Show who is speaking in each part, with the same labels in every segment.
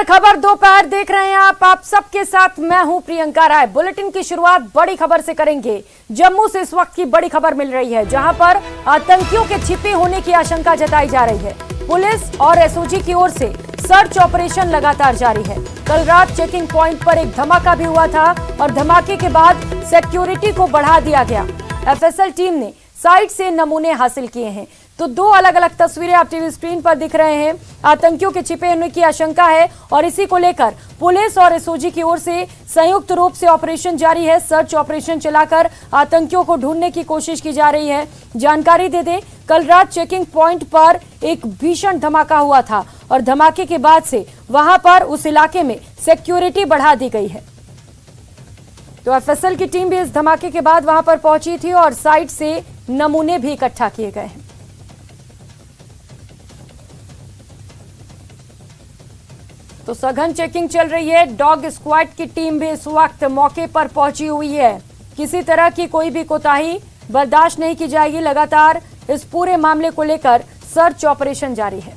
Speaker 1: खबर दोपहर देख रहे हैं आप सबके साथ मैं हूं प्रियंका राय। बुलेटिन की शुरुआत बड़ी खबर से करेंगे। जम्मू से इस वक्त की बड़ी खबर मिल रही है, जहां पर आतंकियों के छिपे होने की आशंका जताई जा रही है। पुलिस और एसओजी की ओर से सर्च ऑपरेशन लगातार जारी है। कल रात चेकिंग पॉइंट पर एक धमाका भी हुआ था और धमाके के बाद सिक्योरिटी को बढ़ा दिया गया। एफएसएल टीम ने साइट से नमूने हासिल किए हैं। तो दो अलग अलग तस्वीरें आप टीवी स्क्रीन पर दिख रहे हैं। आतंकियों के छिपे होने की आशंका है और इसी को लेकर पुलिस और एसओजी की ओर से संयुक्त रूप से ऑपरेशन जारी है। सर्च ऑपरेशन चलाकर आतंकियों को ढूंढने की कोशिश की जा रही है। जानकारी दे दें, कल रात चेकिंग पॉइंट पर एक भीषण धमाका हुआ था और धमाके के बाद से वहां पर उस इलाके में सिक्योरिटी बढ़ा दी गई है। तो एफएसएल की टीम भी इस धमाके के बाद वहां पर पहुंची थी और साइट से नमूने भी इकट्ठा किए गए हैं। तो सघन चेकिंग चल रही है। डॉग स्क्वाड की टीम भी इस वक्त मौके पर पहुंची हुई है। किसी तरह की कोई भी कोताही बर्दाश्त नहीं की जाएगी। लगातार इस पूरे मामले को लेकर सर्च ऑपरेशन जारी है।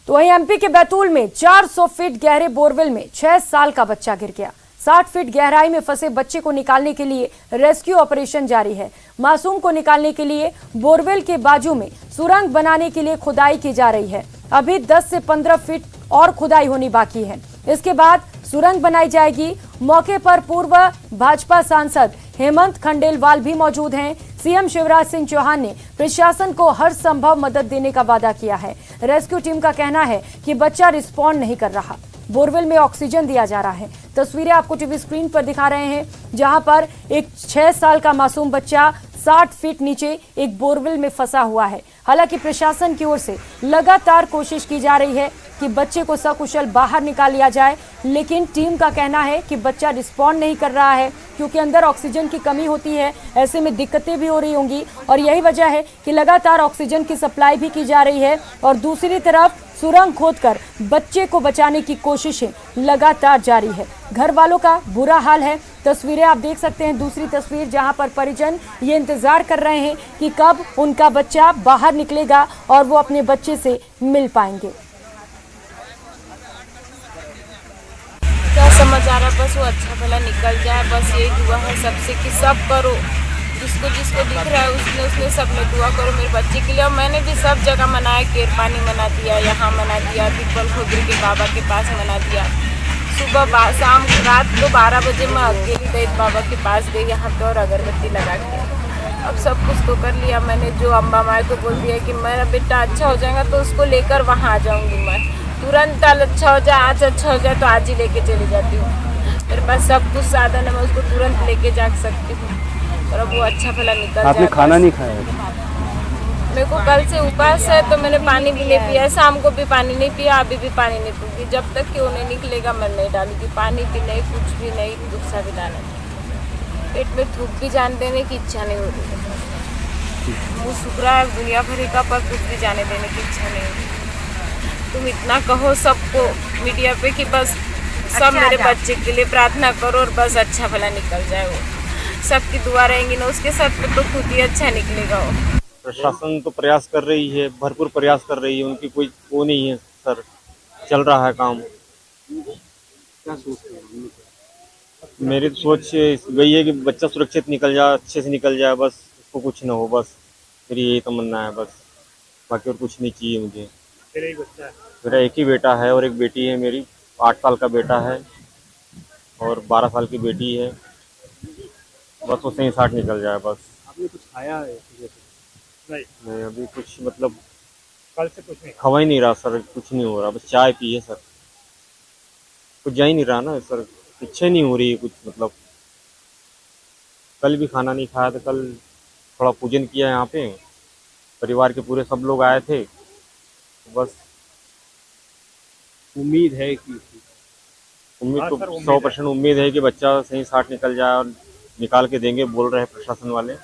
Speaker 1: तो वहीं एमपी के बैतूल में 400 फीट गहरे बोरवेल में 6 साल का बच्चा गिर गया। 60 फीट गहराई में फंसे बच्चे को निकालने के लिए रेस्क्यू ऑपरेशन जारी है। मासूम को निकालने के लिए बोरवेल के बाजू में सुरंग बनाने के लिए खुदाई की जा रही है। अभी 10 से 15 फीट और खुदाई होनी बाकी है। इसके बाद सुरंग बनाई जाएगी। मौके पर पूर्व भाजपा सांसद हेमंत खंडेलवाल भी मौजूद हैं। सीएम शिवराज सिंह चौहान ने प्रशासन को हर संभव मदद देने का वादा किया है। रेस्क्यू टीम का कहना है कि बच्चा रिस्पॉन्ड नहीं कर रहा। बोरवेल में ऑक्सीजन दिया जा रहा है। तस्वीरें आपको टीवी स्क्रीन पर दिखा रहे हैं, जहां पर एक 6 साल का मासूम बच्चा 60 फीट नीचे एक बोरवेल में फंसा हुआ है। हालांकि प्रशासन की ओर से लगातार कोशिश की जा रही है कि बच्चे को सकुशल बाहर निकाल लिया जाए, लेकिन टीम का कहना है कि बच्चा रिस्पॉन्ड नहीं कर रहा है क्योंकि अंदर ऑक्सीजन की कमी होती है। ऐसे में दिक्कतें भी हो रही होंगी और यही वजह है कि लगातार ऑक्सीजन की सप्लाई भी की जा रही है और दूसरी तरफ सुरंग खोदकर बच्चे को बचाने की कोशिशें लगातार जारी है। घर वालों का बुरा हाल है। तस्वीरें आप देख सकते हैं। दूसरी तस्वीर जहां पर परिजन ये इंतजार कर रहे हैं कि कब उनका बच्चा बाहर निकलेगा और वो अपने बच्चे से मिल पाएंगे।
Speaker 2: क्या समझ आ रहा है, बस वो अच्छा भला निकल जाए। बस यही दुआ है सबसे कि सब करो, जिसको जिसको दिख रहा है उसने सब में दुआ करो मेरे बच्चे के लिए। और मैंने भी सब जगह मनाया, केरपानी मना दिया, यहाँ मना दिया, पिपल खुदरी के बाबा के पास मना दिया। सुबह शाम रात को 12 बजे मैं अकेली दैत बाबा के पास गई यहाँ पे और अगरबत्ती लगा के अब सब कुछ तो कर लिया मैंने। जो अम्बा माई को बोल दिया कि मेरा बेटा अच्छा हो जाएगा तो उसको लेकर वहाँ आ जाऊँगी मैं। तुरंत कल अच्छा हो जाए, आज अच्छा हो जाए तो आज ही लेके चली जाती हूँ। मेरे पास सब कुछ साधन है, मैं उसको तुरंत लेके जा सकती हूँ और अब वो अच्छा भला निकल जाए।
Speaker 3: आपने खाना नहीं खाया?
Speaker 2: मेरे को कल से उपास है तो मैंने पानी भी नहीं पिया है। शाम को भी पानी नहीं पिया, अभी भी पानी नहीं पीऊँगी। जब तक कि वो नहीं निकलेगा मैं नहीं डालूंगी पानी भी नहीं, कुछ भी नहीं, गुस्सा भी डाला। पेट में थूक भी जाने देने की इच्छा नहीं हो रही है। मुँह सूख रहा है दुनिया भर का, पर कुछ भी जाने देने की इच्छा नहीं हो रही। तुम इतना कहो सबको मीडिया पे कि बस सब मेरे बच्चे के लिए प्रार्थना करो और बस अच्छा भला निकल जाए। वो सबकी दुआ रहेंगी ना उसके साथ तो खुद ही अच्छा निकलेगा। वो
Speaker 3: प्रशासन तो प्रयास कर रही है, भरपूर प्रयास कर रही है, उनकी कोई वो नहीं है सर, चल रहा है काम। क्या सोचते हैं? मेरी सोच वही है कि बच्चा सुरक्षित निकल जाए, अच्छे से निकल जाए, बस उसको कुछ ना हो, बस मेरी यही तमन्ना है बस, बाकी और कुछ नहीं चाहिए मुझे। मेरा एक ही बेटा है और एक बेटी है मेरी। 8 साल का बेटा है और 12 साल की बेटी है। बस उससे ही 60 निकल जाए बस।
Speaker 4: आपने कुछ खाया है?
Speaker 3: नहीं अभी कुछ मतलब
Speaker 4: कल से कुछ नहीं
Speaker 3: खवा ही नहीं रहा सर, कुछ नहीं हो रहा, बस चाय पी है सर, कुछ जा ही नहीं रहा ना सर, इच्छा नहीं हो रही है कुछ मतलब। कल भी खाना नहीं खाया था, कल थोड़ा पूजन किया यहाँ पे, परिवार के पूरे सब लोग आए थे, तो बस
Speaker 4: उम्मीद है कि
Speaker 3: उम्मीद तो 100% उम्मीद है कि बच्चा सही 60 निकल जाए और निकाल के देंगे, बोल रहे हैं प्रशासन वाले।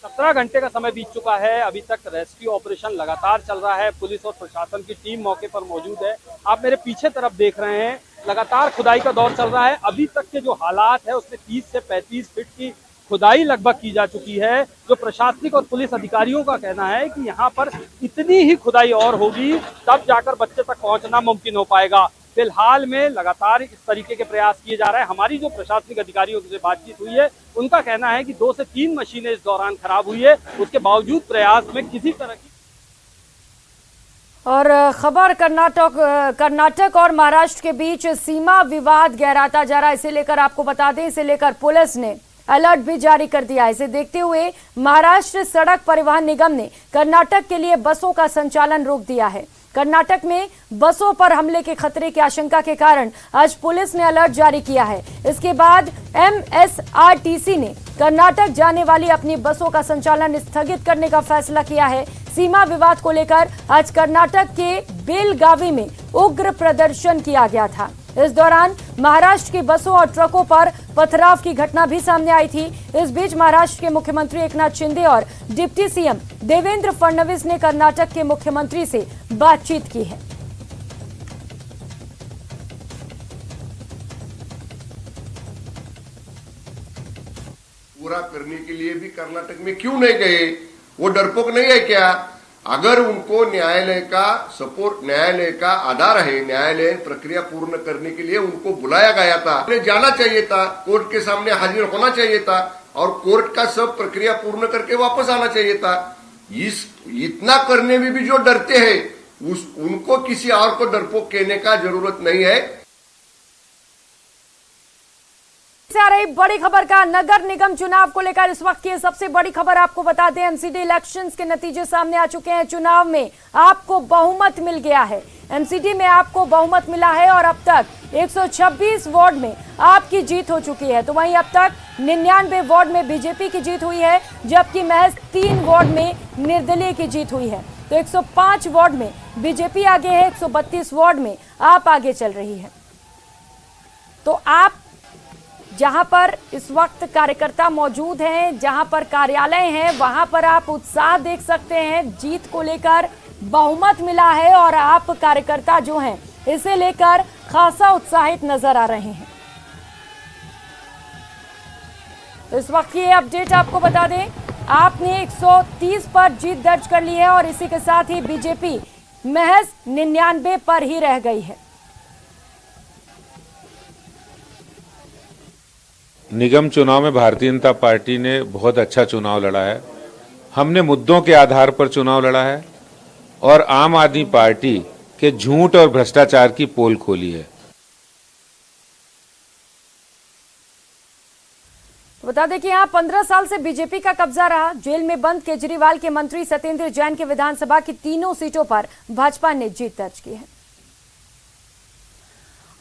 Speaker 4: 17 घंटे का समय बीत चुका है, अभी तक रेस्क्यू ऑपरेशन लगातार चल रहा है। पुलिस और प्रशासन की टीम मौके पर मौजूद है। आप मेरे पीछे तरफ देख रहे हैं, लगातार खुदाई का दौर चल रहा है। अभी तक के जो हालात है उसमें 30 से 35 फीट की खुदाई लगभग की जा चुकी है। जो प्रशासनिक और पुलिस अधिकारियों का कहना है कि यहाँ पर इतनी ही खुदाई और होगी तब जाकर बच्चे तक पहुंचना मुमकिन हो पाएगा। फिलहाल में लगातार इस तरीके के प्रयास किए जा रहे हैं। हमारी जो प्रशासनिक अधिकारियों से बातचीत हुई है उनका कहना है कि 2 से 3 मशीनें इस दौरान खराब हुई है, उसके बावजूद प्रयास में किसी तरह की।
Speaker 1: और खबर कर्नाटक और महाराष्ट्र के बीच सीमा विवाद गहराता जा रहा है। इसे लेकर आपको बता दें, इसे लेकर पुलिस ने अलर्ट भी जारी कर दिया है। इसे देखते हुए महाराष्ट्र सड़क परिवहन निगम ने कर्नाटक के लिए बसों का संचालन रोक दिया है। कर्नाटक में बसों पर हमले के खतरे की आशंका के कारण आज पुलिस ने अलर्ट जारी किया है। इसके बाद MSRTC ने कर्नाटक जाने वाली अपनी बसों का संचालन स्थगित करने का फैसला किया है। सीमा विवाद को लेकर आज कर्नाटक के बेलगावी में उग्र प्रदर्शन किया गया था। इस दौरान महाराष्ट्र की बसों और ट्रकों पर पथराव की घटना भी सामने आई थी। इस बीच महाराष्ट्र के मुख्यमंत्री एकनाथ शिंदे और डिप्टी सीएम देवेंद्र फडणवीस ने कर्नाटक के मुख्यमंत्री से बातचीत की है।
Speaker 5: पूरा करने के लिए भी कर्नाटक में क्यों नहीं गए? वो डरपोक नहीं है क्या? अगर उनको न्यायालय का सपोर्ट, न्यायालय का आधार है, न्यायालय प्रक्रिया पूर्ण करने के लिए उनको बुलाया गया था, उन्हें जाना चाहिए था, कोर्ट के सामने हाजिर होना चाहिए था और कोर्ट का सब प्रक्रिया पूर्ण करके वापस आना चाहिए था। इतना करने में भी जो डरते हैं उनको किसी और को डरपोक कहने का जरूरत नहीं है।
Speaker 1: से आ रही बड़ी खबर का नगर निगम चुनाव को लेकर इस वक्त की सबसे बड़ी खबर आपको बता दें। एमसीडी इलेक्शंस के नतीजे सामने आ चुके हैं। चुनाव में आपको बहुमत मिल गया है। एमसीडी में आपको बहुमत मिला है और अब तक 126 वार्ड में आपकी जीत हो चुकी है। तो वहीं अब तक 99 वार्ड में बीजेपी की जीत हुई है, जबकि महज 3 वार्ड में निर्दलीय की जीत हुई है। तो 105 वार्ड में बीजेपी आगे है, 132 वार्ड में आप आगे चल रही है। तो आप जहां पर इस वक्त कार्यकर्ता मौजूद हैं, जहां पर कार्यालय हैं, वहां पर आप उत्साह देख सकते हैं। जीत को लेकर बहुमत मिला है और आप कार्यकर्ता जो हैं इसे लेकर खासा उत्साहित नजर आ रहे हैं। इस वक्त ये अपडेट आपको बता दें, आपने 130 पर जीत दर्ज कर ली है और इसी के साथ ही बीजेपी महज 99 पर ही रह गई है।
Speaker 6: निगम चुनाव में भारतीय जनता पार्टी ने बहुत अच्छा चुनाव लड़ा है। हमने मुद्दों के आधार पर चुनाव लड़ा है और आम आदमी पार्टी के झूठ और भ्रष्टाचार की पोल खोली है।
Speaker 1: बता दें कि यहाँ 15 साल से बीजेपी का कब्जा रहा। जेल में बंद केजरीवाल के मंत्री सत्येंद्र जैन के विधानसभा की तीनों सीटों पर भाजपा ने जीत दर्ज की है।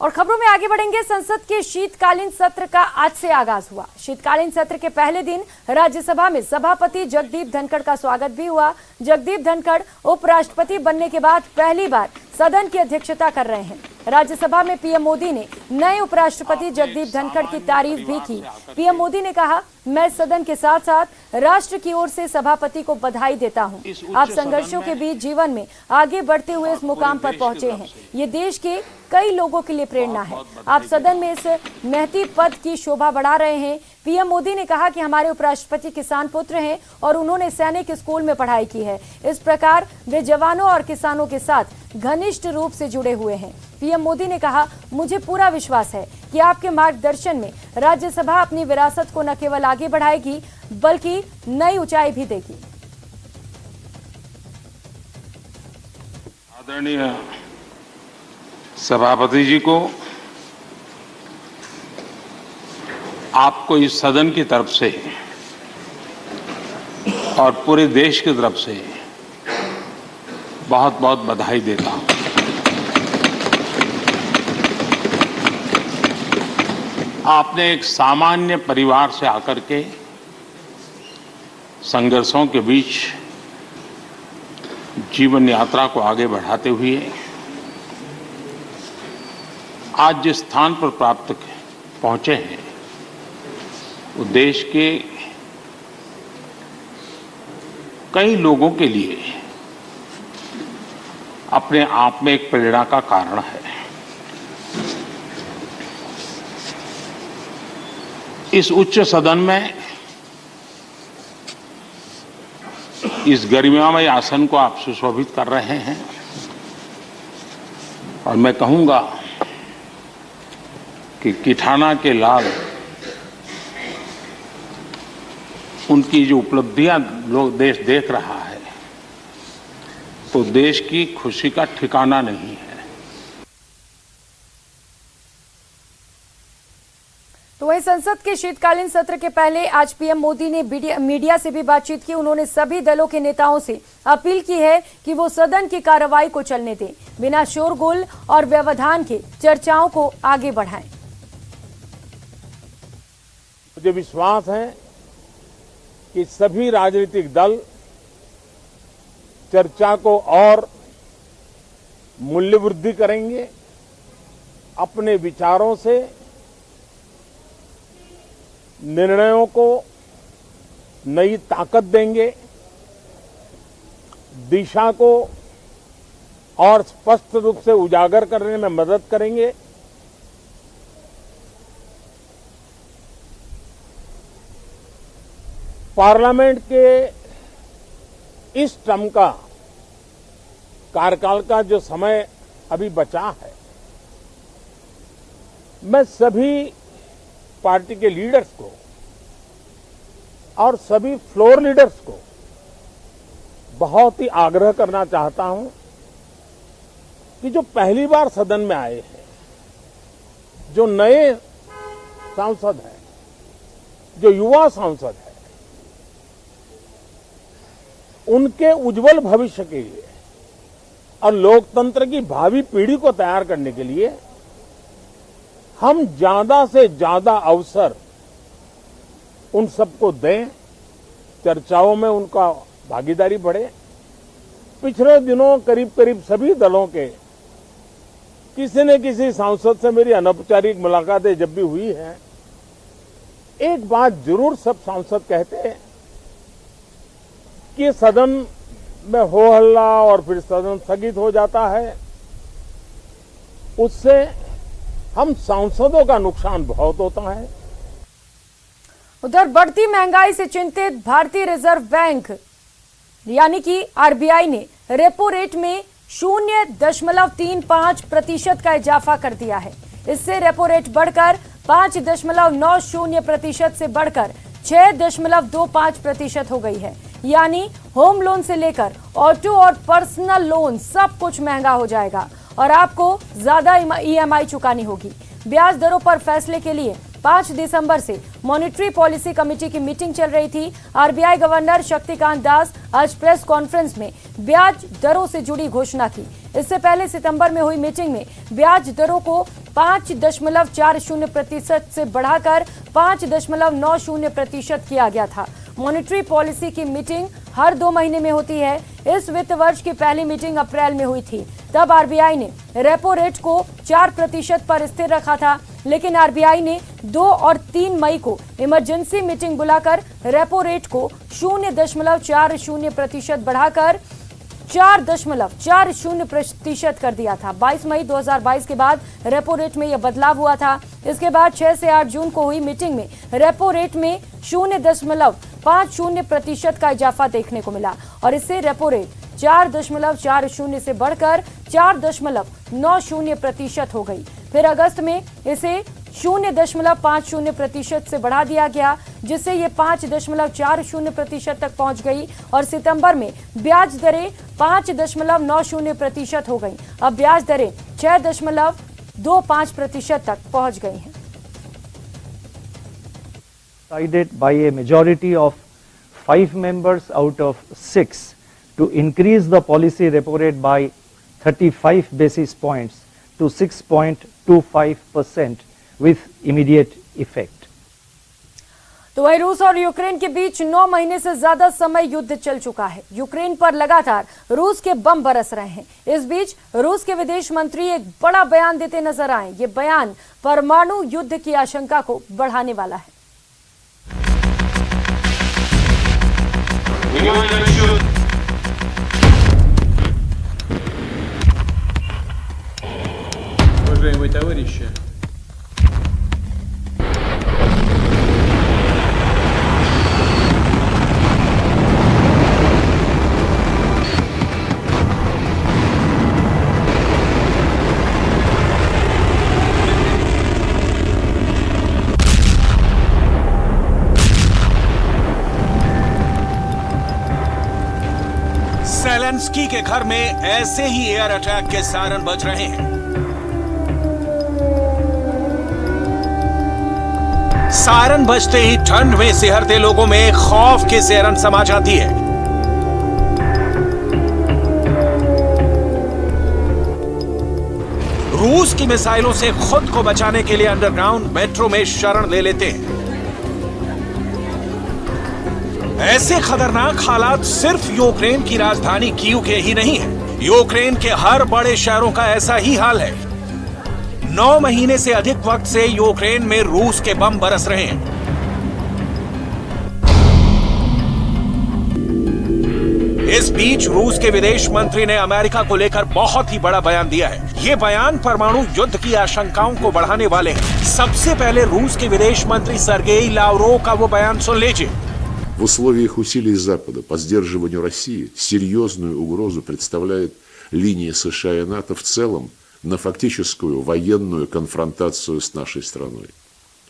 Speaker 1: और खबरों में आगे बढ़ेंगे। संसद के शीतकालीन सत्र का आज से आगाज हुआ। शीतकालीन सत्र के पहले दिन राज्यसभा में सभापति जगदीप धनखड़ का स्वागत भी हुआ। जगदीप धनखड़ उपराष्ट्रपति बनने के बाद पहली बार सदन की अध्यक्षता कर रहे हैं। राज्यसभा में पीएम मोदी ने नए उपराष्ट्रपति जगदीप धनखड़ की तारीफ भी की। पीएम मोदी ने कहा, मैं सदन के साथ साथ राष्ट्र की ओर से सभापति को बधाई देता हूं। आप संघर्षों के बीच जीवन में आगे बढ़ते हुए इस मुकाम पर पहुंचे हैं। ये देश के कई लोगों के लिए प्रेरणा है। आप सदन में इस महती पद की शोभा बढ़ा रहे हैं। पीएम मोदी ने कहा कि हमारे उपराष्ट्रपति किसान पुत्र हैं और उन्होंने सैनिक स्कूल में पढ़ाई की है। इस प्रकार वे जवानों और किसानों के साथ घनिष्ठ रूप से जुड़े हुए हैं। पीएम मोदी ने कहा, मुझे पूरा विश्वास है कि आपके मार्गदर्शन में राज्यसभा अपनी विरासत को न केवल आगे बढ़ाएगी बल्कि नई ऊंचाई भी देगी।
Speaker 7: आदरणीय सभापति जी को, आपको इस सदन की तरफ से और पूरे देश की तरफ से बहुत बहुत बधाई देता हूं। आपने एक सामान्य परिवार से आकर के संघर्षों के बीच जीवन यात्रा को आगे बढ़ाते हुए आज जिस स्थान पर प्राप्त पहुंचे हैं वो देश के कई लोगों के लिए अपने आप में एक प्रेरणा का कारण है। इस उच्च सदन में इस गरिमामय आसन को आप सुशोभित कर रहे हैं और मैं कहूंगा कि किठाना के लाल उनकी जो उपलब्धियां लोग देश देख रहा है तो देश की खुशी का ठिकाना नहीं है।
Speaker 1: तो वहीं संसद के शीतकालीन सत्र के पहले आज पीएम मोदी ने मीडिया से भी बातचीत की। उन्होंने सभी दलों के नेताओं से अपील की है कि वो सदन की कार्रवाई को चलने दें, बिना शोरगुल और व्यवधान के चर्चाओं को आगे बढ़ाएं।
Speaker 8: मुझे विश्वास है कि सभी राजनीतिक दल चर्चा को और मूल्य वृद्धि करेंगे, अपने विचारों से निर्णयों को नई ताकत देंगे, दिशा को और स्पष्ट रूप से उजागर करने में मदद करेंगे। पार्लियामेंट के इस टर्म का कार्यकाल का जो समय अभी बचा है, मैं सभी पार्टी के लीडर्स को और सभी फ्लोर लीडर्स को बहुत ही आग्रह करना चाहता हूं कि जो पहली बार सदन में आए हैं, जो नए सांसद हैं, जो युवा सांसद हैं, उनके उज्जवल भविष्य के लिए और लोकतंत्र की भावी पीढ़ी को तैयार करने के लिए हम ज्यादा से ज्यादा अवसर उन सबको दें, चर्चाओं में उनका भागीदारी बढ़े। पिछले दिनों करीब करीब सभी दलों के किसी न किसी सांसद से मेरी अनौपचारिक मुलाकातें जब भी हुई हैं, एक बात जरूर सब सांसद कहते हैं कि सदन में हो हल्ला और फिर सदन स्थगित हो जाता है, उससे हम सांसदों का नुकसान बहुत होता है।
Speaker 1: उधर बढ़ती महंगाई से चिंतित भारतीय रिजर्व बैंक यानी कि आरबीआई ने रेपो रेट में 0.35% का इजाफा कर दिया है। इससे रेपो रेट बढ़कर 5.90% से बढ़कर 6.25% हो गई है। यानी होम लोन से लेकर ऑटो और पर्सनल लोन सब कुछ महंगा हो जाएगा और आपको ज्यादा ईएमआई चुकानी होगी। ब्याज दरों पर फैसले के लिए 5 दिसंबर से मॉनेटरी पॉलिसी कमेटी की मीटिंग चल रही थी। आरबीआई गवर्नर शक्तिकांत दास आज प्रेस कॉन्फ्रेंस में ब्याज दरों से जुड़ी घोषणा की। इससे पहले सितंबर में हुई मीटिंग में ब्याज दरों को 5.40% से बढ़ाकर 5.90% किया गया था। मॉनेटरी पॉलिसी की मीटिंग हर 2 महीने में होती है। इस वित्त वर्ष की पहली मीटिंग अप्रैल में हुई थी। तब आरबीआई ने रेपो रेट को 4% पर स्थिर रखा था, लेकिन आरबीआई ने 2 और 3 मई को इमरजेंसी मीटिंग बुलाकर रेपो रेट को 0.40% बढ़ाकर 4.40% कर दिया था। 22 मई 2022 के बाद रेपो रेट में यह बदलाव हुआ था। इसके बाद 6 से 8 जून को हुई मीटिंग में रेपो रेट में 0.50% का इजाफा देखने को मिला और इससे रेपो रेट 4.40 से बढ़कर 4.90% हो गई। फिर अगस्त में इसे 0.50% से बढ़ा दिया गया, जिससे ये 5.40% तक पहुंच गई और सितंबर में ब्याज दरें 5.90% हो गई। अब ब्याज दरें 6.25% तक पहुंच गई हैं।
Speaker 9: Decided by a majority of 5 members out of 6 to increase the policy repo rate by 35 basis points to 6.25% with immediate effect.
Speaker 1: तो वहीं रूस और यूक्रेन के बीच 9 महीने से ज्यादा समय युद्ध चल चुका है। यूक्रेन पर लगातार रूस के बम बरस रहे हैं। इस बीच रूस के विदेश मंत्री एक बड़ा बयान देते नजर आए। ये बयान परमाणु युद्ध की आशंका को बढ़ाने वाला है।
Speaker 10: Уважаемые товарищи,
Speaker 11: जेलेंस्की के घर में ऐसे ही एयर अटैक के सायरन बज रहे हैं। सायरन बजते ही ठंड में सिहरते लोगों में खौफ की सिहरन समा जाती है। रूस की मिसाइलों से खुद को बचाने के लिए अंडरग्राउंड मेट्रो में शरण ले लेते हैं। ऐसे खतरनाक हालात सिर्फ यूक्रेन की राजधानी कीव के ही नहीं है। यूक्रेन के हर बड़े शहरों का ऐसा ही हाल है। 9 महीने से अधिक वक्त से यूक्रेन में रूस के बम बरस रहे हैं। इस बीच रूस के विदेश मंत्री ने अमेरिका को लेकर बहुत ही बड़ा बयान दिया है। ये बयान परमाणु युद्ध की आशंकाओं को बढ़ाने वाले हैं। सबसे पहले रूस के विदेश मंत्री सर्गेई लावरोव का वो बयान सुन लीजिए।
Speaker 12: В условиях усилий Запада по сдерживанию России серьезную угрозу представляет линия США и НАТО в целом на фактическую военную конфронтацию с нашей страной.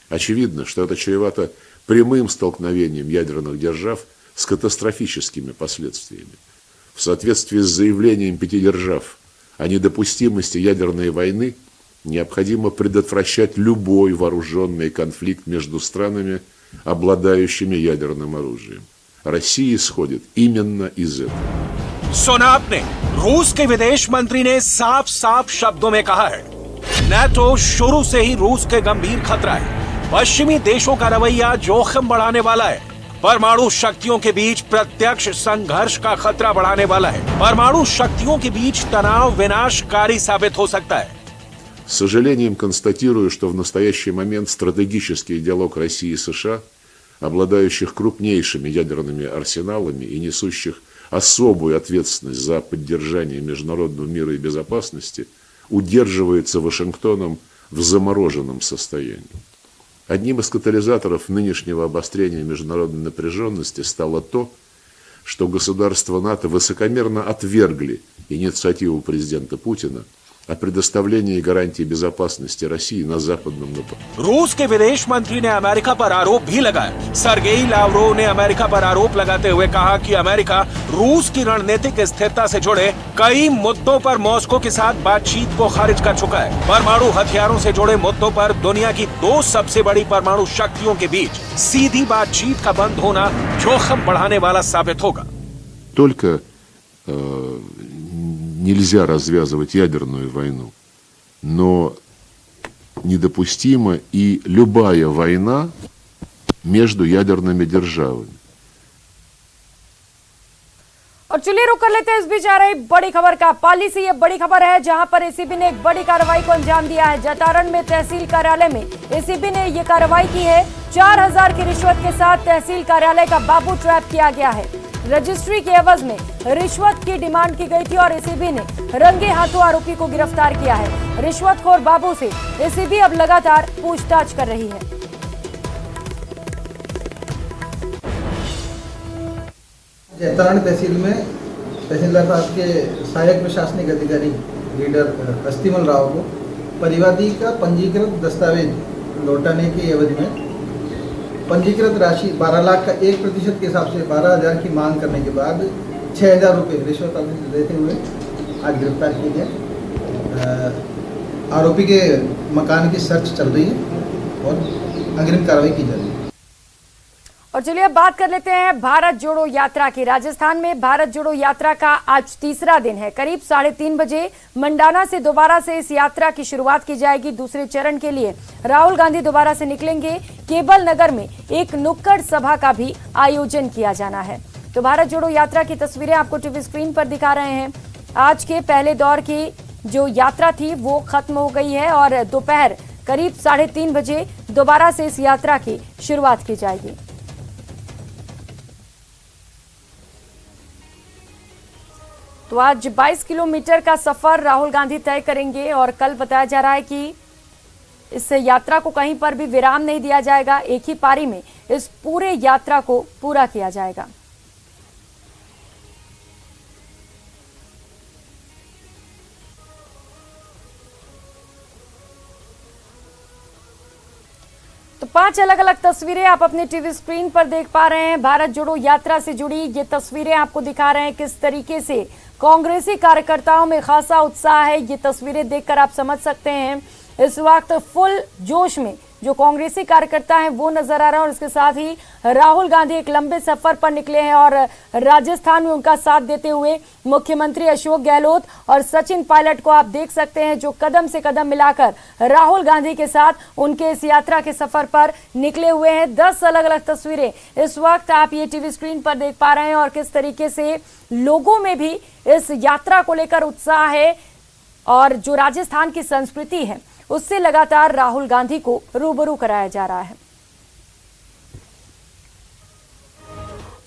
Speaker 12: Очевидно, что это чревато прямым столкновением ядерных держав с катастрофическими последствиями. В соответствии с заявлением 5 держав о недопустимости ядерной войны необходимо предотвращать любой вооруженный конфликт между странами, обладающими ядерным оружием. Россия исходит именно из этого.
Speaker 11: सुना आपने, रूस के विदेश मंत्री ने साफ साफ शब्दों में कहा है, नाटो शुरू से ही रूस के गंभीर खतरा है। पश्चिमी देशों का रवैया जोखिम बढ़ाने वाला है। परमाणु शक्तियों के बीच प्रत्यक्ष संघर्ष का खतरा बढ़ाने वाला है। परमाणु शक्तियों के बीच तनाव विनाशकारी साबित हो सकता है।
Speaker 12: С сожалением констатирую, что в настоящий момент стратегический диалог России и США, обладающих крупнейшими ядерными арсеналами и несущих особую ответственность за поддержание международного мира и безопасности, удерживается Вашингтоном в замороженном состоянии. Одним из катализаторов нынешнего обострения международной напряженности стало то, что государства НАТО высокомерно отвергли инициативу президента Путина о предоставлении гарантий безопасности России на западном направлении.
Speaker 11: रूस के विदेश मंत्री ने अमेरिका पर आरोप भी लगाया। सर्गेई लावरोव ने अमेरिका पर आरोप लगाते हुए कहा कि अमेरिका रूस की रणनीतिक स्थिरता से जुड़े कई मुद्दों पर मॉस्को के साथ बातचीत को खारिज कर चुका है। परमाणु हथियारों से जुड़े मुद्दों पर दुनिया की 2 सबसे बड़ी परमाणु शक्तियों के बीच सीधी बातचीत का बंद होना जोखिम बढ़ाने वाला साबित होगा।
Speaker 12: Только нельзя развязывать ядерную войну, но недопустима и любая война между ядерными державами.
Speaker 1: और चलिए रुक कर लेते हैं इस बीच आ रही बड़ी खबर का। पाली से ये बड़ी खबर है जहां पर एसीबी ने एक बड़ी कार्रवाई को अंजाम दिया है। जतारण में तहसील कार्यालय में एसीबी ने ये कार्रवाई की है। 4000 की रिश्वत के साथ तहसील कार्यालय का बाबू ट्रैप किया गया है। रजिस्ट्री के एवज में रिश्वत की डिमांड की गई थी और एसीबी ने रंगे हाथों आरोपी को गिरफ्तार किया है। रिश्वतखोर बाबू से एसीबी अब लगातार पूछताछ कर रही है।
Speaker 13: जैतारण तहसील में तहसीलदार साहब के सहायक प्रशासनिक अधिकारी लीडर अस्तिमल राव को परिवादी का पंजीकृत दस्तावेज लौटाने के एवज में पंजीकृत राशि 12 लाख का 1% के हिसाब से 12,000 की मांग करने के बाद 6,000 रुपये रिश्वत देते हुए आज गिरफ्तार किए गए। आरोपी के मकान की सर्च चल रही है और अग्रिम कार्रवाई की जा रही है।
Speaker 1: और चलिए अब बात कर लेते हैं भारत जोड़ो यात्रा की। राजस्थान में भारत जोड़ो यात्रा का आज तीसरा दिन है। करीब 3:30 बजे मंडाना से दोबारा से इस यात्रा की शुरुआत की जाएगी। दूसरे चरण के लिए राहुल गांधी दोबारा से निकलेंगे। केबल नगर में एक नुक्कड़ सभा का भी आयोजन किया जाना है। तो भारत जोड़ो यात्रा की तस्वीरें आपको टीवी स्क्रीन पर दिखा रहे हैं। आज के पहले दौर की जो यात्रा थी वो खत्म हो गई है और दोपहर करीब 3:30 बजे दोबारा से इस यात्रा की शुरुआत की जाएगी। तो आज 22 किलोमीटर का सफर राहुल गांधी तय करेंगे और कल बताया जा रहा है कि इस यात्रा को कहीं पर भी विराम नहीं दिया जाएगा। एक ही पारी में इस पूरे यात्रा को पूरा किया जाएगा। तो 5 अलग अलग तस्वीरें आप अपने टीवी स्क्रीन पर देख पा रहे हैं। भारत जोड़ो यात्रा से जुड़ी ये तस्वीरें आपको दिखा रहे हैं किस तरीके से कांग्रेसी कार्यकर्ताओं में खासा उत्साह है। ये तस्वीरें देखकर आप समझ सकते हैं इस वक्त फुल जोश में जो कांग्रेसी कार्यकर्ता हैं वो नजर आ रहे हैं। और इसके साथ ही राहुल गांधी एक लंबे सफर पर निकले हैं और राजस्थान में उनका साथ देते हुए मुख्यमंत्री अशोक गहलोत और सचिन पायलट को आप देख सकते हैं जो कदम से कदम मिलाकर राहुल गांधी के साथ उनके इस यात्रा के सफर पर निकले हुए हैं। 10 अलग अलग तस्वीरें इस वक्त आप ये टीवी स्क्रीन पर देख पा रहे हैं और किस तरीके से लोगों में भी इस यात्रा को लेकर उत्साह है और जो राजस्थान की संस्कृति है उससे लगातार राहुल गांधी को रूबरू कराया जा रहा है।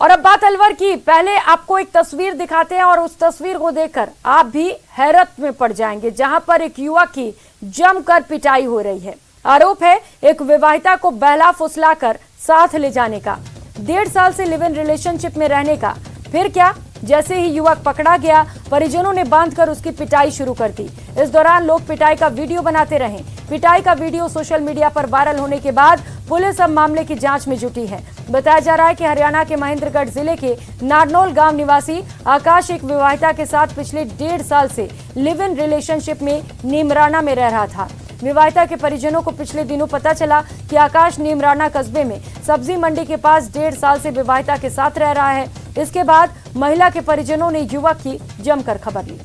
Speaker 1: और अब बात अलवर की। पहले आपको एक तस्वीर दिखाते हैं और उस तस्वीर को देखकर आप भी हैरत में पड़ जाएंगे, जहां पर एक युवक की जमकर पिटाई हो रही है। आरोप है एक विवाहिता को बहला फुसलाकर साथ ले जाने का, 1.5 साल से लिव इन रिलेशनशिप में रहने का। फिर क्या, जैसे ही युवक पकड़ा गया परिजनों ने बांधकर उसकी पिटाई शुरू कर दी। इस दौरान लोग पिटाई का वीडियो बनाते रहे। पिटाई का वीडियो सोशल मीडिया पर वायरल होने के बाद पुलिस अब मामले की जांच में जुटी है। बताया जा रहा है कि हरियाणा के महेंद्रगढ़ जिले के नारनौल गांव निवासी आकाश एक विवाहिता के साथ पिछले 1.5 साल से लिव इन रिलेशनशिप में नीमराना में रह रहा था। विवाहिता के परिजनों को पिछले दिनों पता चला कि आकाश नीमराना कस्बे में सब्जी मंडी के पास 1.5 साल से विवाहिता के साथ रह रहा है। इसके बाद महिला के परिजनों ने युवक की जमकर खबर ली।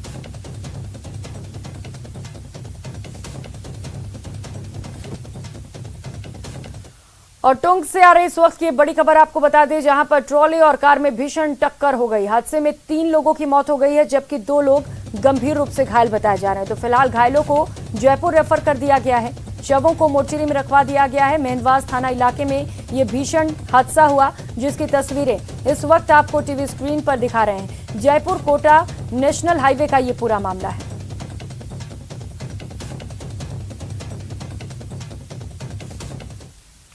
Speaker 1: और टोंक से आ रही इस वक्त की बड़ी खबर आपको बता दें, जहां पर ट्रॉली और कार में भीषण टक्कर हो गई। हादसे में 3 लोगों की मौत हो गई है जबकि 2 लोग गंभीर रूप से घायल बताए जा रहे हैं। तो फिलहाल घायलों को जयपुर रेफर कर दिया गया है, शवों को मोर्चरी में रखवा दिया गया है। मेहंदवास थाना इलाके में ये भीषण हादसा हुआ जिसकी तस्वीरें इस वक्त आपको टीवी स्क्रीन पर दिखा रहे हैं। जयपुर कोटा नेशनल हाईवे का ये पूरा मामला है।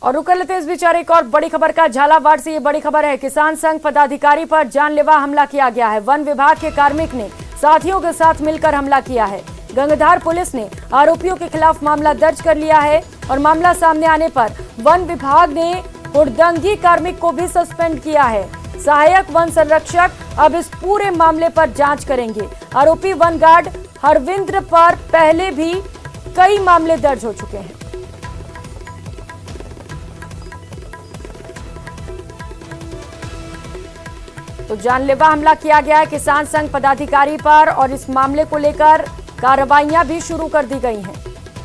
Speaker 1: और रुक लेते हैं इस बीच एक और बड़ी खबर का। झालावाड़ से ये बड़ी खबर है, किसान संघ पदाधिकारी पर जानलेवा हमला किया गया है। वन विभाग के कार्मिक ने साथियों के साथ मिलकर हमला किया है। गंगाधार पुलिस ने आरोपियों के खिलाफ मामला दर्ज कर लिया है और मामला सामने आने पर वन विभाग ने हुड़दंगी कार्मिक को भी सस्पेंड किया है। सहायक वन संरक्षक अब इस पूरे मामले पर जांच करेंगे। आरोपी वन गार्ड हरविंद्र पर पहले भी कई मामले दर्ज हो चुके हैं। तो जानलेवा हमला किया गया है किसान संघ पदाधिकारी पर और इस मामले को लेकर कार्रवाइयां भी शुरू कर दी गई हैं।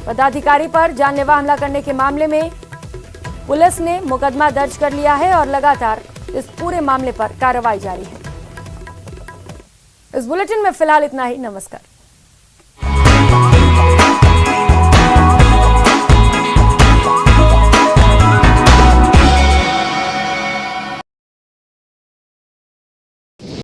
Speaker 1: पदाधिकारी पर जानलेवा हमला करने के मामले में पुलिस ने मुकदमा दर्ज कर लिया है और लगातार इस पूरे मामले पर कार्रवाई जारी है। इस बुलेटिन में फिलहाल इतना ही। नमस्कार।